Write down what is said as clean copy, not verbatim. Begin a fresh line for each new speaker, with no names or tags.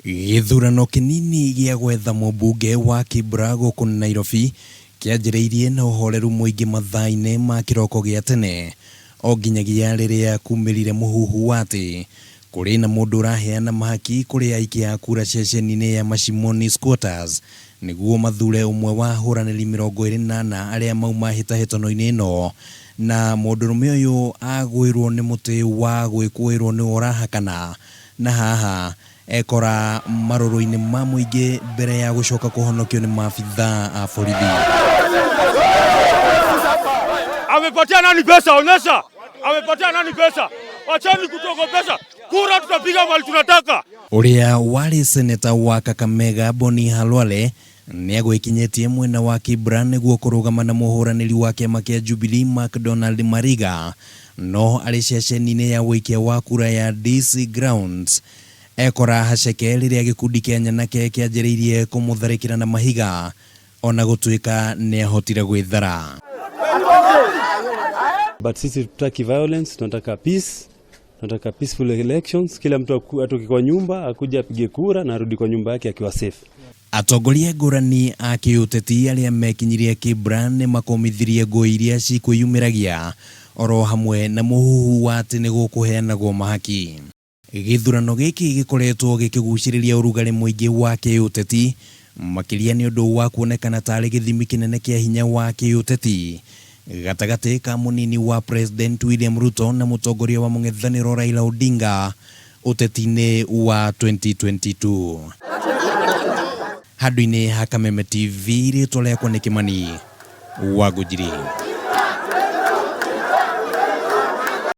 Githurano-INI gĩa gwetha mũmbunge wa Kibra gũkũ Nairobi kĩanjĩrĩirie na ũhoreru mũingĩ mathaa-inĩ ma kĩroko gĩa tene, o nginyagia rĩrĩa kumĩrire mũhuhu wa atĩ kũrĩ na mũndũ ũraheana mahaki kũrĩ aikia a kura ceceni-inĩ ya Mashimoni Squatters nĩguo mathure ũmwe wa hũranĩri 24 arĩa mauma hĩtahĩtano-inĩ ĩno, na mũndũrũme ũyũ agwĩrwo nĩ mũtĩ wa gwĩkũĩrwo nĩ ũrahakana, na haha ekora marũrũ-inĩ ma mũingĩ mbere ya gũcoka kũhonokio nĩ maabithaa a borithi.
Amepatia nani pesa? Onyesha! Amepatia nani pesa? Wachani kutogopesha. Kura tutapiga mali tunataka.
Ũrĩa warĩ seneta wa Kameme Boni Halwale nĩ agwĩkinyĩtie mwena wa Kibra nĩguo kũrũgama na mũhũranĩri wa kĩama kĩa Jubilee McDonald Mariga, no arĩ ceceni-inĩ ya wĩikia wa kura ya DC Grounds ekora haceke rĩrĩa gĩkundi kĩa nyanake kĩanjĩrĩirie kũmũtharĩkĩra na mahiga, ona gũtuĩka nĩ ahotire gwĩthara.
But sisi tutaki violence, tunataka peace, tunataka peaceful elections. Kila mtu atoke kwa nyumba akuje apige kura na arudi kwa nyumba yake akiwa safe.
Atongoria ngũrani a kĩũteti arĩa mekinyirie Kibra nĩ makomithirie Ngui iria cikwĩyumĩragia oro hamwe na mũhuhu wa atĩ nĩ gũkũheanagwo mahaki. Gĩthurano gĩkĩ gĩkoretwo gĩkĩgucĩrĩria ũrugarĩ mũingĩ wa kĩũteti, makĩria nĩ ũndũ wa kuonekana tarĩ gĩthimi kĩnene kĩa hinya wa kĩũteti gatagatĩ ka mũnini wa President William Ruto na mũtongoria wa mũng'ethanĩro Raila Odinga ũteti-inĩ wa 2022. Handũ-inĩ ha Kameme TV rĩtwa rĩakwa nĩ Kimani wa Ngujiri.